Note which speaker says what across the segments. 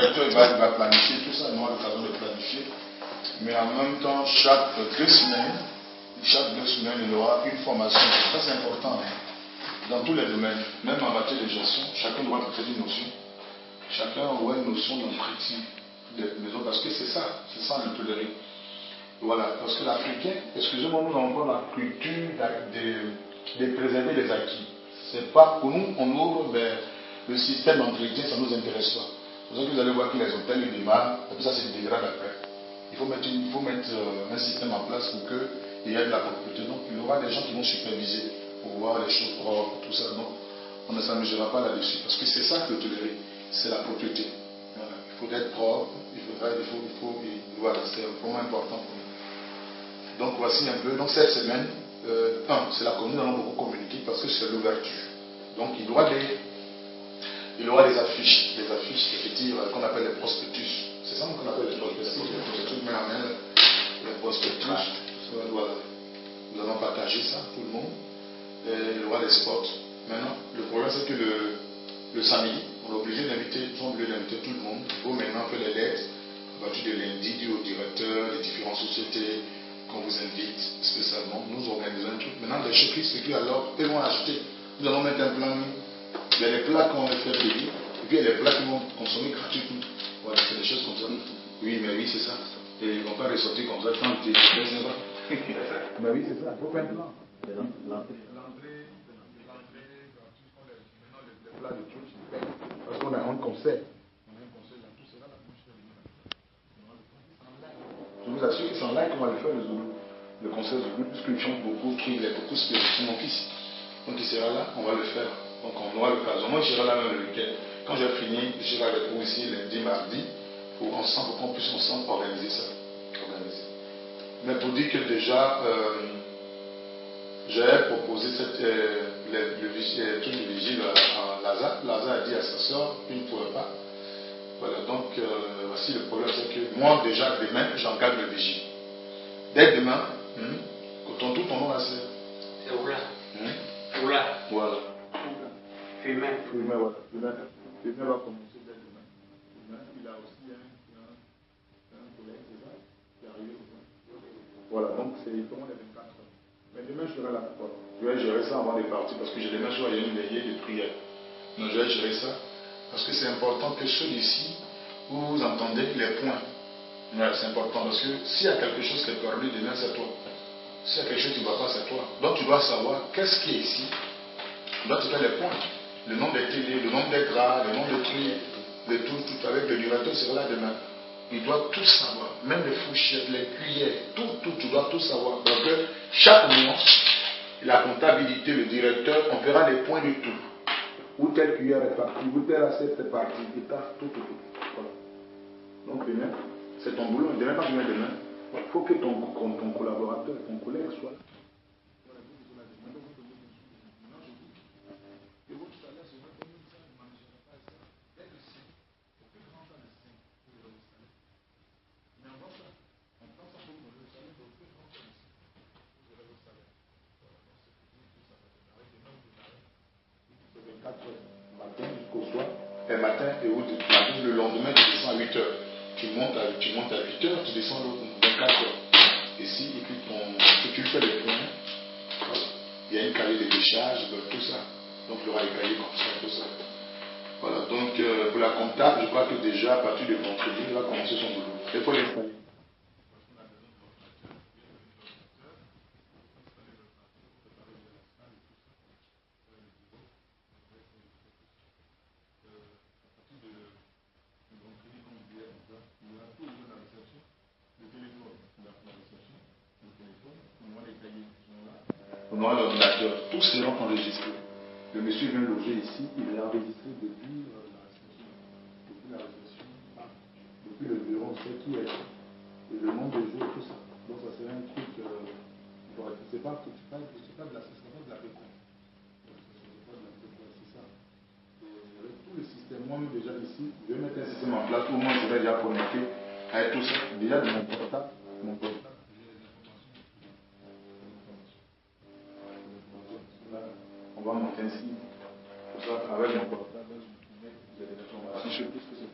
Speaker 1: directeur il va planifier tout ça, il aura l'occasion de planifier. Mais en même temps, chaque 2 semaines, il aura une formation. Ça, c'est important. Hein. Dans tous les domaines, même en matière de gestion, chacun doit traiter une notion. Chacun aura une notion d'entretien des maisons, parce que c'est ça le tolérer. Voilà, parce que l'Africain, excusez-moi, nous n'avons pas la culture de préserver les acquis. C'est pas pour nous, on ouvre le système d'entretien, ça ne nous intéresse pas. C'est pour ça que vous allez voir que les hôtels ils démarrent, et puis ça se dégrade après. Il faut mettre un système en place pour qu'il y ait de la propreté. Donc il y aura des gens qui vont superviser pour voir les choses propres, tout ça. Donc on ne s'amusera pas là-dessus, parce que c'est ça que le tolérer, c'est la propreté. Voilà. Il faut être propre, voilà, c'est vraiment important pour nous. Donc voici un peu, donc cette semaine, c'est la commune, nous allons beaucoup communiquer parce que c'est l'ouverture. Donc il y aura des affiches, effectives qu'on appelle les prospectus. C'est ça qu'on appelle les prospectus, mais en main, les prospectus. Voilà. Nous allons partager ça, tout le monde. Et il y aura des spots. Maintenant, le problème c'est que le samedi, on est obligé d'inviter tout le monde. Il faut maintenant faire les lettres. À partir de lundi, dire aux directeurs des différentes sociétés qu'on vous invite spécialement. Nous organisons un truc. Maintenant, les checklists, alors, ils vont acheter. Nous allons mettre un plan. Il y a les plats qu'on va faire payer. Et puis il y a les plats qui vont consommer gratuitement. Voilà, c'est des choses comme ça. Oui, mais oui, c'est ça. Et ils ne vont pas ressortir comme ça quand tu es pas. Mais oui, c'est ça. Il faut faire un plan. L'entrée gratuite, maintenant les plats de trucs, ils payent. Parce qu'on a un concert. Je vous assure que c'est en live qu'on va le faire, le concert Zoulou, puisqu'il chante beaucoup, qu'il est beaucoup spécial. C'est mon fils. Donc il sera là, on va le faire. Donc on aura l'occasion. Moi, je serai là même le week-end. Quand j'ai fini, je serai avec vous ici lundi, mardi, pour qu'on puisse ensemble organiser ça. Mais pour dire que déjà, j'ai proposé le truc de vigile à Lazare. Lazare a dit à sa soeur qu'il ne pourrait pas. Voilà, donc voici le problème, c'est que moi déjà demain, j'engage le vigile. Dès demain, tout ton nom là c'est
Speaker 2: Oula. Oula.
Speaker 1: Voilà.
Speaker 2: Fumain,
Speaker 1: voilà. Fumain va commencer dès demain. Il a aussi un collègue, c'est ça, qui est arrivé. Voilà, donc c'est comment les 24 heures. Mais demain, je serai là. Voilà. Je vais gérer ça avant de partir, parce que demain soir, il y a une veillée de prière. Donc je vais gérer ça. Parce que c'est important que ceux d'ici, vous entendez les points. Ouais, c'est important, parce que s'il y a quelque chose qui est perdu demain, c'est toi. S'il y a quelque chose qui ne va pas, c'est toi. Donc tu dois savoir qu'est-ce qui est ici. Tu dois te faire les points. Le nombre des télés, le nombre des draps, le nombre de trucs, de tout avec le directeur sera là demain. Il doit tout savoir. Même les fourchettes, les cuillères, tout, tu dois tout savoir. Donc chaque mois, la comptabilité, le directeur, on fera les points de tout. Où telle cuillère est partie, où telle assiette est partie, tout. Voilà. Donc demain, c'est ton boulot. Demain, quand tu viens demain, il faut que ton collaborateur, ton collègue soit là. Matin jusqu'au soir, un matin et le lendemain tu descends à 8 heures. Tu montes à 8 heures, tu descends à 24 heures. Ici, et puis si tu fais les points, voilà. Il y a une cahier de décharge, tout ça. Donc il y aura les cahiers comme ça, tout ça. Voilà, donc pour la comptable, je crois que déjà à partir de vendredi, il va commencer son boulot. Il faut l'installer. On aura l'ordinateur, tout sera enregistré. Le monsieur vient loger ici, il est enregistré depuis la réception, depuis le bureau, on sait qui est, et le nombre de jours, tout ça. Donc ça serait un truc, c'est pas de la péco. C'est pas de la péco, c'est ça. Avec tout le système, moi-même déjà ici, je vais mettre un système en place où moi je vais déjà connecter avec tout ça. Déjà de mon portable. On va monter ainsi. Pour ça, avec mon portable, j'ai des informations sur tout ce que c'est.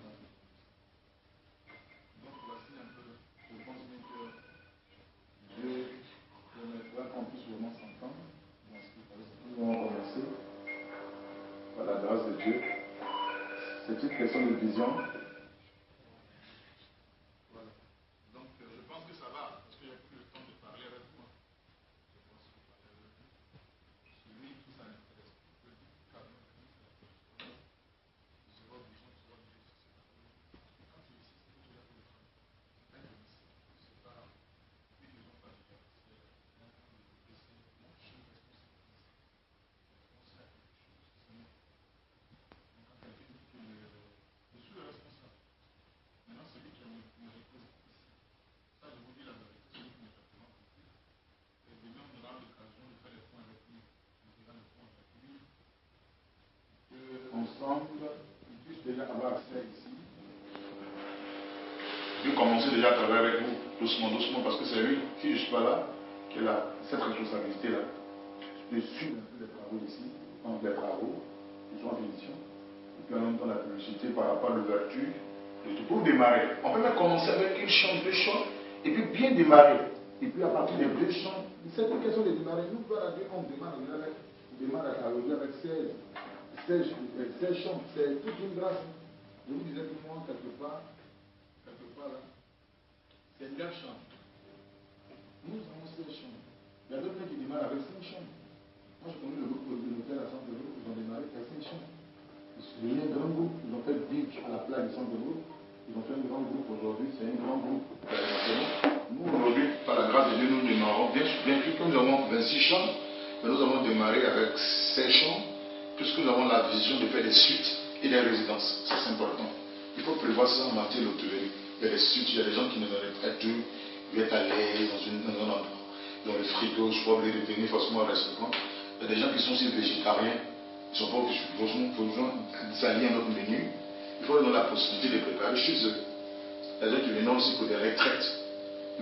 Speaker 1: question de vision. Voilà. Donc, je pense que ça va, parce qu'il n'y a plus le temps de parler avec moi. Je pense que celui qui ça intéresse, peut dire carrément que c'est votre vision, c'est votre vie. Quand tu es ici, c'est que tu as fait le travail. C'est pas une maison familiale, c'est un mon chien responsabilité. On sait à quelque chose, c'est moi. Donc, quand quelqu'un dit que je suis le responsable, maintenant celui qui me représente ici, ça je vous dis la vérité, celui qui me représente ici, et demain on aura l'occasion de faire les points avec lui. On fera les points avec lui. Ensemble, on puisse déjà avoir accès ici. Je vais commencer déjà à travailler avec vous, doucement, doucement, parce que c'est lui, si je ne suis pas là, qui a cette responsabilité-là. Je suis un peu les travaux ici, donc les travaux, ils sont en finition. Et puis en même temps la publicité par rapport à l'ouverture, et tout pour démarrer. On peut même commencer avec une chambre, deux chambres, et puis bien démarrer. Et puis à partir des deux chambres, c'est une question de démarrer. Nous, voilà, on démarre à travailler avec 16 chambres, c'est toute une grâce. Je vous disais que moi, quelque part là, c'est 9 chambres. Nous avons 16 chambres. Il y a d'autres qui démarrent avec 5 chambres. Moi, je connais le groupe de l'hôtel à Centre-Groupe, ils ont démarré avec 5 chambres. Ils sont devenus un grand groupe, ils ont fait big à la plage du Centre-Groupe. Ils ont fait un grand groupe aujourd'hui, c'est un grand groupe. Nous, aujourd'hui, par la grâce de Dieu, nous démarrons, bien que nous avons 26 chambres, mais nous avons démarré avec 16 chambres, puisque nous avons la vision de faire des suites et des résidences. Ça, c'est important. Il faut prévoir ça en matière d'hôtellerie. Il y a des suites, il y a des gens qui ne veulent pas tout, ils veulent être à l'aise dans un endroit. Dans le frigo, je ne suis pas obligé de tenir forcément au restaurant. Il y a des gens qui sont aussi végétariens, ils ne sont pas obligés de s'allier à notre menu. Il faut leur donner la possibilité de préparer chez eux. Il y a des gens qui viennent aussi pour des retraites.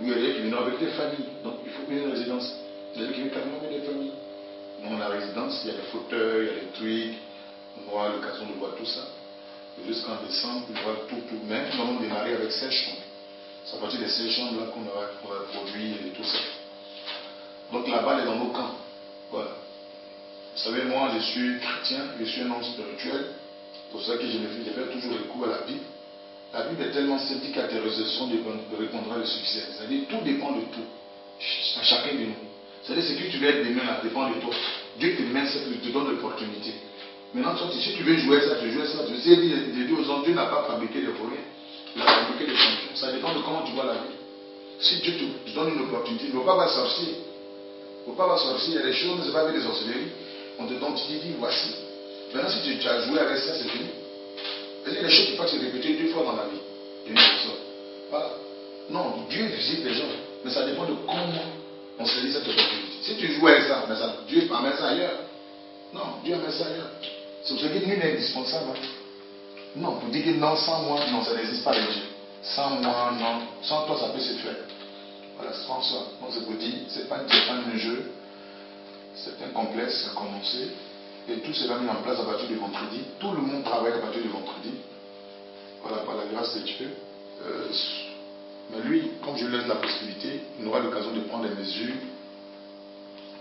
Speaker 1: Il y a des gens qui viennent avec des familles. Donc il faut une résidence. Il y a des gens qui viennent carrément avec des familles. Dans la résidence, il y a des fauteuils, il y a des trucs. On aura l'occasion de voir tout ça. Jusqu'en décembre, on voit tout. Mais nous allons démarrer avec 16 chambres. C'est à partir des 16 chambres là qu'on va produire et tout ça. Donc la balle est dans nos camps. Voilà. Vous savez, moi je suis chrétien, je suis un homme spirituel. C'est pour ça que je fais toujours le coup à la Bible. La Bible est tellement simple qu'à tes raisons répondra le succès. C'est-à-dire tout dépend de tout. À chacun de nous. C'est-à-dire ce que tu veux être demain là dépend de toi. Dieu te met, te donne l'opportunité. Maintenant, toi, si tu veux jouer ça, tu joues ça. Je sais dire aux hommes, Dieu n'a pas fabriqué des vauriens. Il a fabriqué des champions. Ça dépend de comment tu vois la vie. Si Dieu te donne une opportunité, il ne faut pas avoir sorcier. Il ne faut pas avoir sorcier. Il y a des choses, ce n'est pas avec des sorcelleries. On te donne, tu dis, voici. Maintenant, si tu as joué avec ça, c'est fini. Il y a des choses qui peuvent se répéter 2 fois dans la vie. Voilà. Non, Dieu visite les gens. Mais ça dépend de comment on saisit cette opportunité. Si tu joues avec ça, mais ça Dieu amène ça ailleurs. Non, Dieu amène ça ailleurs. C'est pour ça que nul n'est indispensable. Non, pour dire que non, sans moi, non, ça n'existe pas les Dieu. Sans moi, non. Sans toi, ça peut se faire. Voilà, sans ça. Donc c'est pour dire, c'est pas un jeu. C'est un complexe à commencer. Et tout cela mis en place à partir de vendredi. Tout le monde travaille à partir de vendredi. Voilà, par la grâce de Dieu. Mais lui, comme je lui laisse la possibilité, il aura l'occasion de prendre des mesures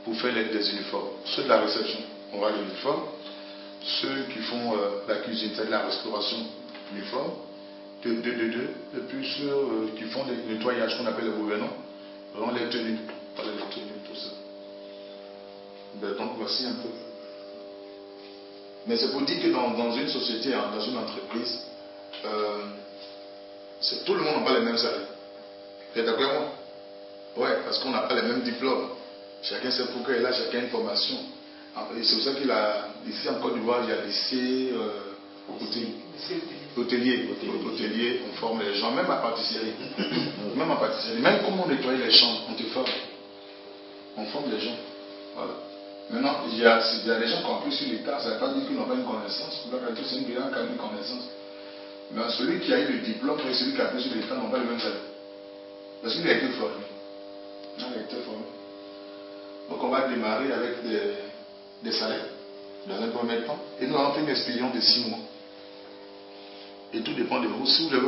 Speaker 1: pour faire des uniformes. Ceux de la réception, on aura l'uniforme. Ceux qui font la cuisine, c'est de la restauration, uniforme. Et puis ceux qui font les nettoyages qu'on appelle les gouvernants, auront les tenues. Voilà, les tenues, tout ça. Donc voici un peu. Mais c'est pour dire que dans une société, dans une entreprise, tout le monde n'a pas les mêmes salaires. Vous êtes d'accord avec moi? Oui, parce qu'on n'a pas les mêmes diplômes. Chacun sait pourquoi il a chacun une formation. C'est pour ça qu'il a, ici en Côte d'Ivoire, il y a lycée hôtelier, on forme les gens, même à pâtisserie. Même comment nettoyer les chambres, on te forme. On forme les gens. Voilà. Maintenant, il y a des gens qui ont appris sur l'État, ça ne veut pas dire qu'ils n'ont pas une connaissance. C'est une grande connaissance. Mais celui qui a eu le diplôme et celui qui a appris sur l'État n'ont pas le même salaire. Parce qu'il a été formé. Donc on va démarrer avec des salaires dans un premier temps. Et nous allons faire une expérience de 6 mois. Et tout dépend de vous. Si vous devez